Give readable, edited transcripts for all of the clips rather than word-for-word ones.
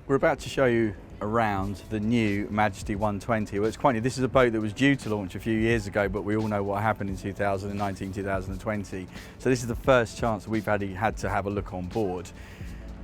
We're about to show you around the new Majesty 120. Well, it's quite new. This is a boat that was due to launch a few years ago, but we all know what happened in 2019, 2020. So this is the first chance we've had to have a look on board.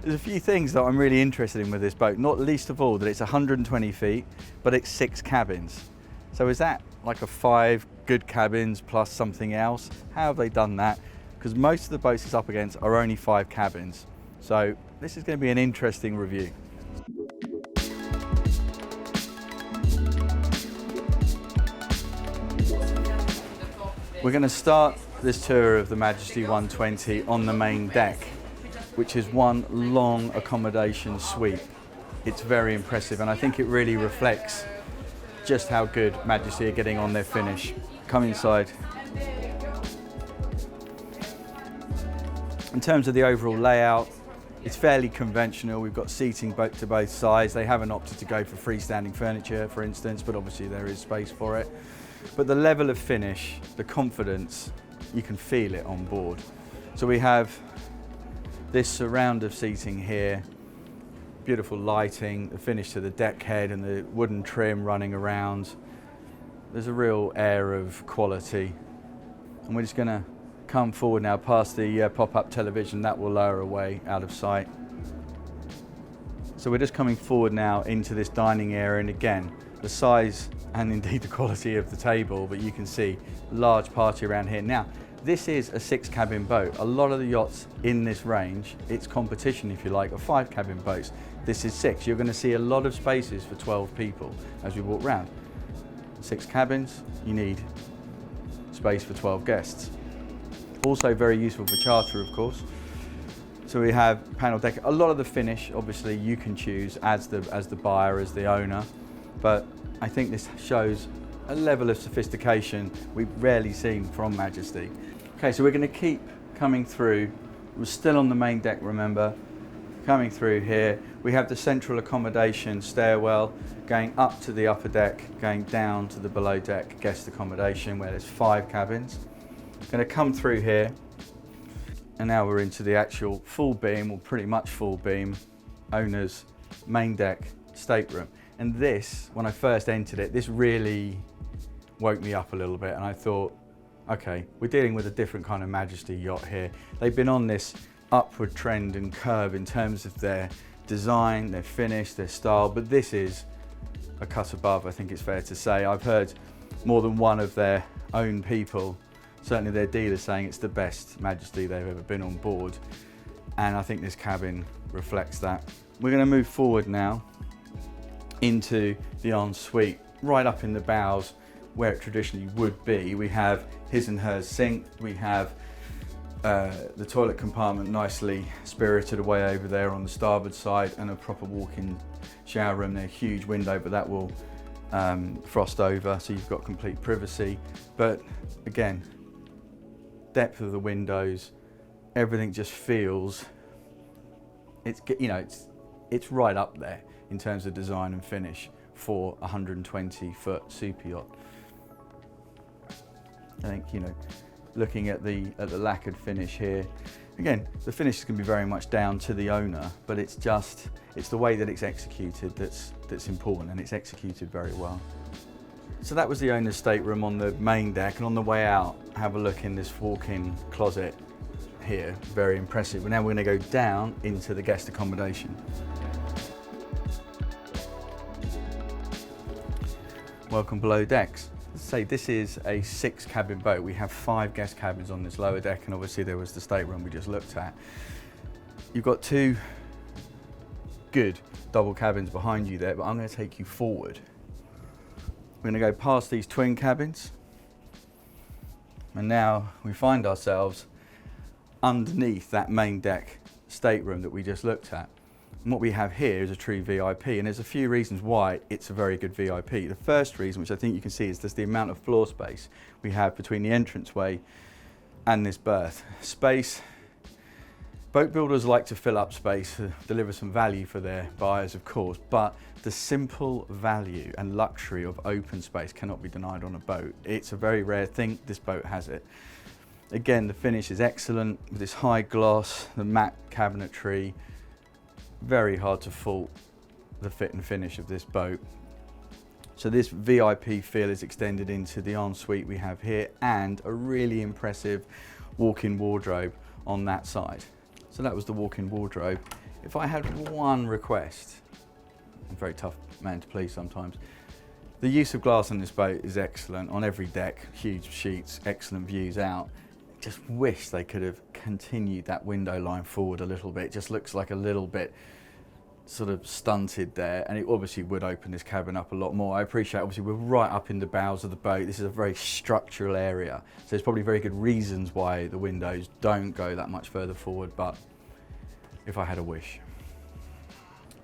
There's a few things that I'm really interested in with this boat, not least of all that it's 120 feet, but it's 6 cabins. So is that like a 5 good cabins plus something else? How have they done that? Because most of the boats it's up against are only 5 cabins. So this is going to be an interesting review. We're going to start this tour of the Majesty 120 on the main deck, which is one long accommodation suite. It's very impressive, and I think it really reflects just how good Majesty are getting on their finish. Come inside. In terms of the overall layout, it's fairly conventional. We've got seating to both sides. They haven't opted to go for freestanding furniture, for instance, but obviously there is space for it. But the level of finish, the confidence, you can feel it on board. So we have this surround of seating here, beautiful lighting, the finish to the deck head and the wooden trim running around. There's a real air of quality. And we're just going to come forward now past the pop-up television that will lower away out of sight. So we're just coming forward now into this dining area, and again, the size and indeed the quality of the table, but you can see large party around here. Now, this is a 6 cabin boat. A lot of the yachts in this range, it's competition if you like, of 5 cabin boats. This is 6. You're going to see a lot of spaces for 12 people as we walk around. 6 cabins, you need space for 12 guests. Also very useful for charter, of course. So we have panel deck. A lot of the finish, obviously, you can choose as the buyer, as the owner, but I think this shows a level of sophistication we've rarely seen from Majesty. Okay, so we're going to keep coming through. We're still on the main deck, remember. Coming through here, we have the central accommodation stairwell going up to the upper deck, going down to the below deck guest accommodation where there's 5 cabins. Going to come through here, and now we're into the actual full beam, or pretty much full beam, owner's main deck stateroom. And this, when I first entered it, this really woke me up a little bit, and I thought, okay, we're dealing with a different kind of Majesty yacht here. They've been on this upward trend and curve in terms of their design, their finish, their style, but this is a cut above, I think it's fair to say. I've heard more than one of their own people, certainly their dealers, saying it's the best Majesty they've ever been on board, and I think this cabin reflects that. We're going to move forward now into the ensuite, right up in the bows where it traditionally would be. We have his and hers sink, we have the toilet compartment nicely spirited away over there on the starboard side, and a proper walk-in shower room there, huge window, but that will frost over, so you've got complete privacy. But again, depth of the windows, everything just feels, it's right up there in terms of design and finish for a 120-foot super yacht. I think, looking at the lacquered finish here, again, the finish is going to be very much down to the owner, but it's the way that it's executed that's important, and it's executed very well. So that was the owner's stateroom on the main deck, and on the way out, have a look in this walk-in closet here, very impressive. Now we're going to go down into the guest accommodation. Welcome below decks. Let's say this is a 6 cabin boat. We have 5 guest cabins on this lower deck, and obviously there was the stateroom we just looked at. You've got 2 good double cabins behind you there, but I'm going to take you forward. We're going to go past these twin cabins, and now we find ourselves underneath that main deck stateroom that we just looked at. And what we have here is a true VIP, and there's a few reasons why it's a very good VIP. The first reason, which I think you can see, is just the amount of floor space we have between the entranceway and this berth. Space, boat builders like to fill up space to deliver some value for their buyers, of course, but the simple value and luxury of open space cannot be denied on a boat. It's a very rare thing. This boat has it. Again, the finish is excellent with this high gloss, the matte cabinetry, very hard to fault the fit and finish of this boat. So this VIP feel is extended into the ensuite we have here, and a really impressive walk-in wardrobe on that side. So that was the walk-in wardrobe. If I had one request, I'm a very tough man to please sometimes. The use of glass on this boat is excellent. On every deck, huge sheets, excellent views out. Just wish they could have continued that window line forward a little bit. It just looks like a little bit sort of stunted there, and it obviously would open this cabin up a lot more. I appreciate, obviously, we're right up in the bows of the boat. This is a very structural area, so there's probably very good reasons why the windows don't go that much further forward, but if I had a wish.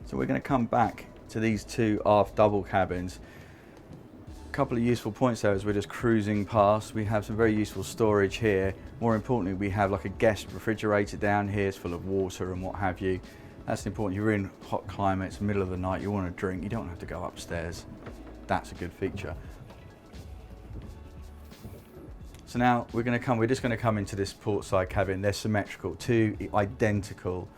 So we're going to come back to these two aft double cabins. A couple of useful points there as we're just cruising past. We have some very useful storage here. More importantly, we have like a guest refrigerator down here. It's full of water and what have you. That's important. You're in hot climates, middle of the night, you want to drink, you don't have to go upstairs. That's a good feature. So now we're just going to come into this port side cabin. They're symmetrical, two identical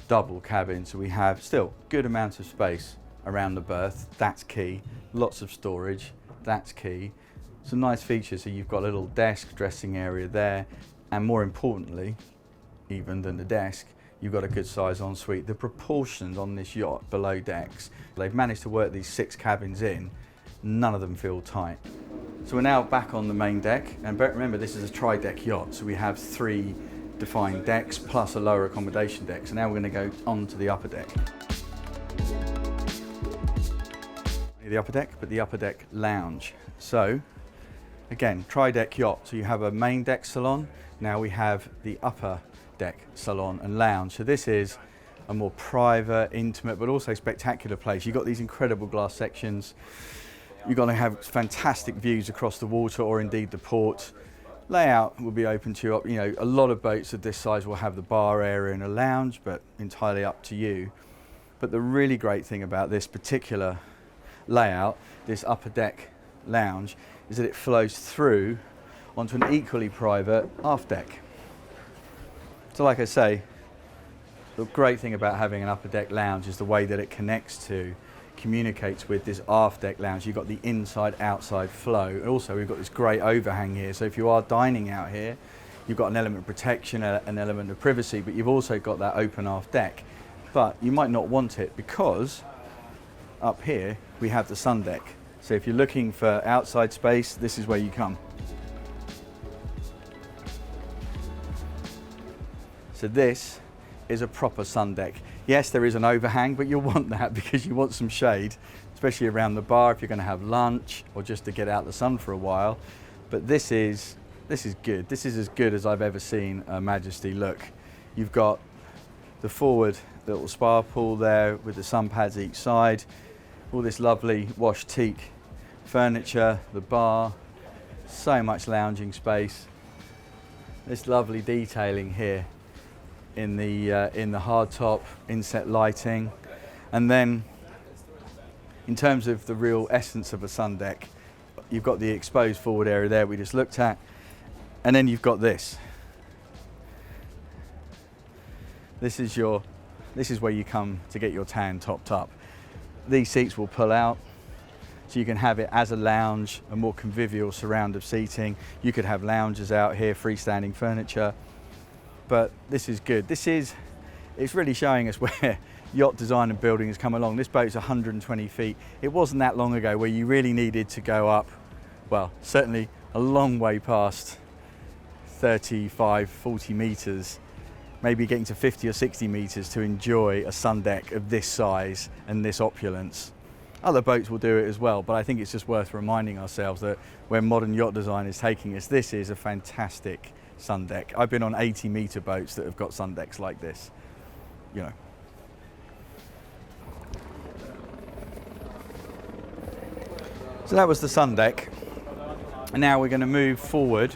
double cabins. So we have still good amount of space around the berth. That's key. Lots of storage. That's key. Some nice features. So you've got a little desk, dressing area there, and more importantly, even than the desk, you've got a good size ensuite. The proportions on this yacht below decks, they've managed to work these 6 cabins in. None of them feel tight. So we're now back on the main deck, and remember this is a tri-deck yacht, so we have 3 defined decks plus a lower accommodation deck. So now we're going to go on to the upper deck. The upper deck, but the upper deck lounge. So again, tri-deck yacht, so you have a main deck salon. Now we have the upper deck salon and lounge. So this is a more private, intimate, but also spectacular place. You've got these incredible glass sections. You're going to have fantastic views across the water, or indeed the port. Layout will be open to you. You know, a lot of boats of this size will have the bar area and a lounge, but entirely up to you. But the really great thing about this particular layout, this upper deck lounge, is that it flows through onto an equally private aft deck. So like I say, the great thing about having an upper deck lounge is the way that it connects to, communicates with this aft deck lounge. You've got the inside-outside flow, and also we've got this great overhang here. So if you are dining out here, you've got an element of protection, an element of privacy, but you've also got that open aft deck. But you might not want it, because up here we have the sun deck. So if you're looking for outside space, this is where you come. So this is a proper sun deck. Yes, there is an overhang, but you'll want that because you want some shade, especially around the bar if you're going to have lunch or just to get out the sun for a while. But this is good. This is as good as I've ever seen a Majesty look. You've got the forward little spa pool there with the sun pads each side, all this lovely wash teak furniture, the bar, so much lounging space. This lovely detailing here in the hard top, inset lighting, and then in terms of the real essence of a sun deck, you've got the exposed forward area there we just looked at, and then you've got this. This is where you come to get your tan topped up. These seats will pull out, so you can have it as a lounge, a more convivial surround of seating. You could have lounges out here, freestanding furniture. But this is good. It's really showing us where yacht design and building has come along. This boat's 120 feet. It wasn't that long ago where you really needed to go up, well, certainly a long way past 35, 40 meters, maybe getting to 50 or 60 meters to enjoy a sun deck of this size and this opulence. Other boats will do it as well, but I think it's just worth reminding ourselves that where modern yacht design is taking us, this is a fantastic sun deck. I've been on 80-meter boats that have got sun decks like this, you know. So that was the sun deck, and now we're going to move forward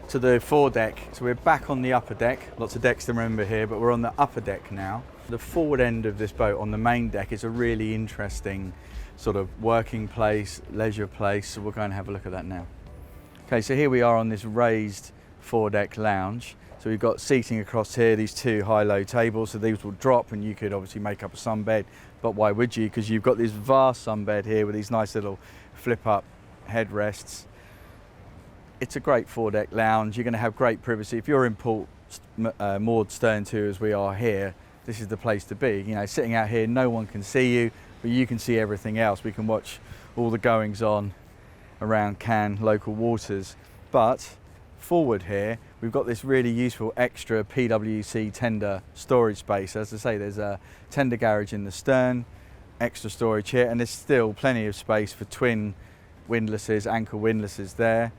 to the foredeck. So we're back on the upper deck. Lots of decks to remember here, but we're on the upper deck now. The forward end of this boat on the main deck is a really interesting sort of working place, leisure place. So we'll go and have a look at that now. Okay, so here we are on this raised foredeck lounge. So we've got seating across here, these two high-low tables, so these will drop and you could obviously make up a sunbed, but why would you? Because you've got this vast sunbed here with these nice little flip-up headrests. It's a great foredeck lounge. You're going to have great privacy. If you're in port, moored stern to as we are here, this is the place to be. You know, sitting out here, no one can see you, but you can see everything else. We can watch all the goings on around Cannes local waters. But forward here, we've got this really useful extra PWC tender storage space. As I say, there's a tender garage in the stern, extra storage here, and there's still plenty of space for twin windlasses, anchor windlasses there.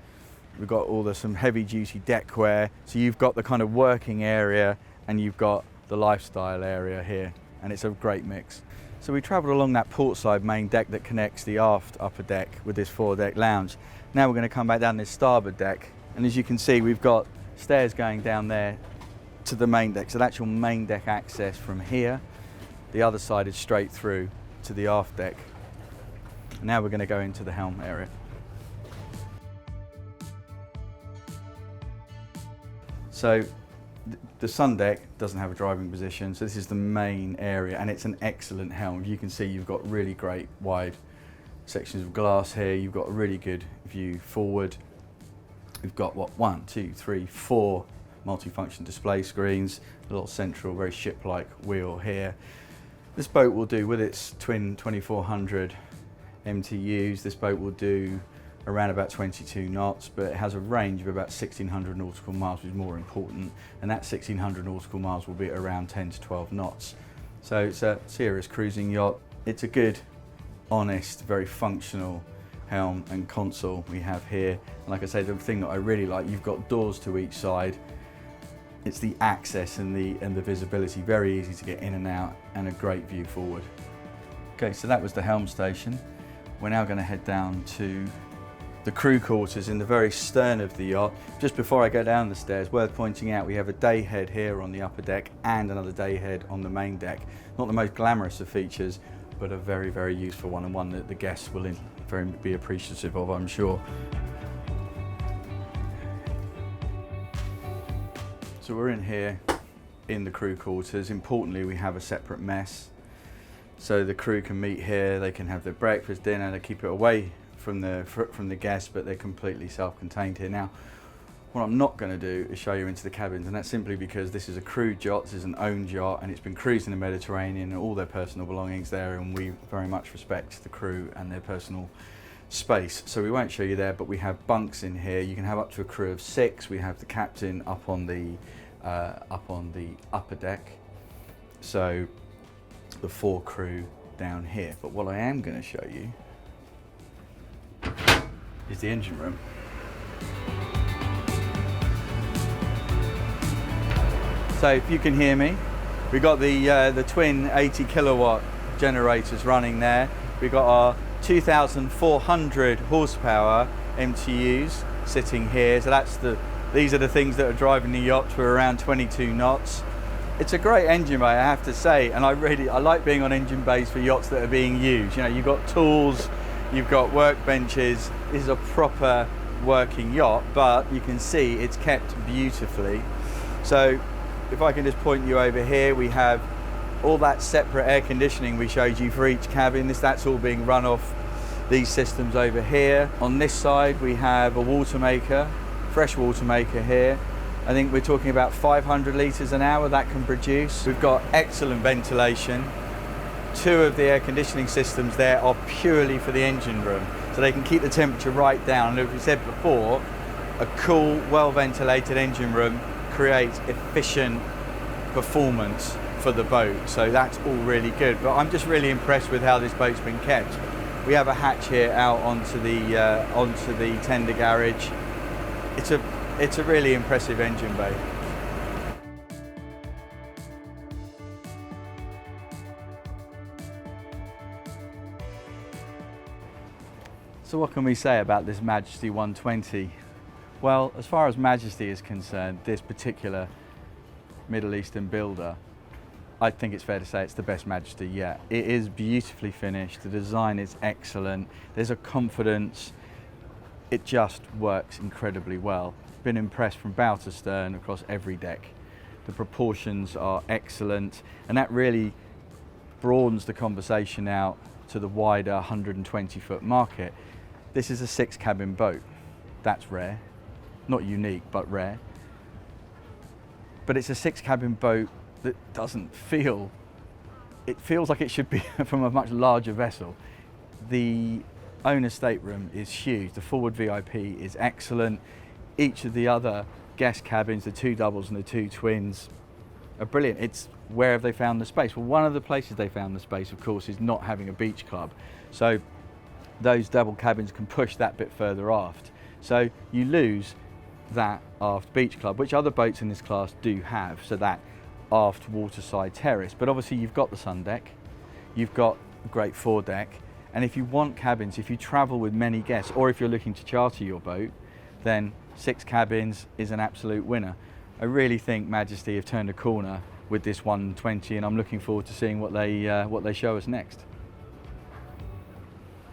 We've got some heavy duty deckwear. So you've got the kind of working area and you've got the lifestyle area here, and it's a great mix. So we travelled along that portside main deck that connects the aft upper deck with this foredeck lounge. Now we're going to come back down this starboard deck, and as you can see, we've got stairs going down there to the main deck. So the actual main deck access from here. The other side is straight through to the aft deck. And now we're going to go into the helm area. So the sun deck doesn't have a driving position, so this is the main area, and it's an excellent helm. You can see you've got really great wide sections of glass here. You've got a really good view forward. We've got what, 1, 2, 3, 4 multifunction display screens, a little central, very ship-like wheel here. This boat will do, with its twin 2400 MTUs, this boat will do around about 22 knots, but it has a range of about 1600 nautical miles, which is more important, and that 1600 nautical miles will be at around 10 to 12 knots. So it's a serious cruising yacht. It's a good, honest, very functional helm and console we have here. And like I say, the thing that I really like, you've got doors to each side. It's the access and the visibility, very easy to get in and out, and a great view forward. Okay, so that was the Helm Station. We're now going to head down to the crew quarters in the very stern of the yacht. Just before I go down the stairs, worth pointing out, we have a day head here on the upper deck and another day head on the main deck. Not the most glamorous of features, but a very, very useful one, and one that the guests will be appreciative of, I'm sure. So we're in here in the crew quarters. Importantly, we have a separate mess. So the crew can meet here, they can have their breakfast, dinner, they keep it away from the guests, but they're completely self-contained here. Now, what I'm not going to do is show you into the cabins, and that's simply because this is a crewed yacht, this is an owned yacht, and it's been cruising the Mediterranean and all their personal belongings there, and we very much respect the crew and their personal space. So we won't show you there, but we have bunks in here. You can have up to a crew of 6. We have the captain up on the upper deck. So the 4 crew down here. But what I am going to show you is the engine room. So if you can hear me, we've got the twin 80 kilowatt generators running there. We've got our 2,400 horsepower MTUs sitting here. So these are the things that are driving the yacht for around 22 knots. It's a great engine bay, I have to say, and I like being on engine bays for yachts that are being used. You know, you've got tools, you've got workbenches. This is a proper working yacht, but you can see it's kept beautifully. So if I can just point you over here, we have all that separate air conditioning we showed you for each cabin. That's all being run off these systems over here. On this side, we have a water maker, fresh water maker here. I think we're talking about 500 litres an hour that can produce. We've got excellent ventilation. 2 of the air conditioning systems there are purely for the engine room, so they can keep the temperature right down. And as we said before, a cool, well-ventilated engine room creates efficient performance for the boat, so that's all really good. But I'm just really impressed with how this boat's been kept. We have a hatch here out onto the tender garage. It's a really impressive engine bay. So what can we say about this Majesty 120? Well, as far as Majesty is concerned, this particular Middle Eastern builder, I think it's fair to say it's the best Majesty yet. It is beautifully finished, the design is excellent, there's a confidence, it just works incredibly well. been impressed from bow to stern across every deck. The proportions are excellent, and that really broadens the conversation out to the wider 120-foot market. This is a 6-cabin boat. That's rare. Not unique, but rare. But it's a 6-cabin boat that doesn't feel, it feels like it should be from a much larger vessel. The owner stateroom is huge. The forward VIP is excellent. Each of the other guest cabins, the 2 doubles and the 2 twins, are brilliant. It's where have they found the space? Well, one of the places they found the space, of course, is not having a beach club. So those double cabins can push that bit further aft. So you lose that aft beach club, which other boats in this class do have, so that aft waterside terrace. But obviously you've got the sun deck, you've got a great foredeck, and if you want cabins, if you travel with many guests, or if you're looking to charter your boat, then 6 cabins is an absolute winner. I really think Majesty have turned a corner with this 120, and I'm looking forward to seeing what they show us next.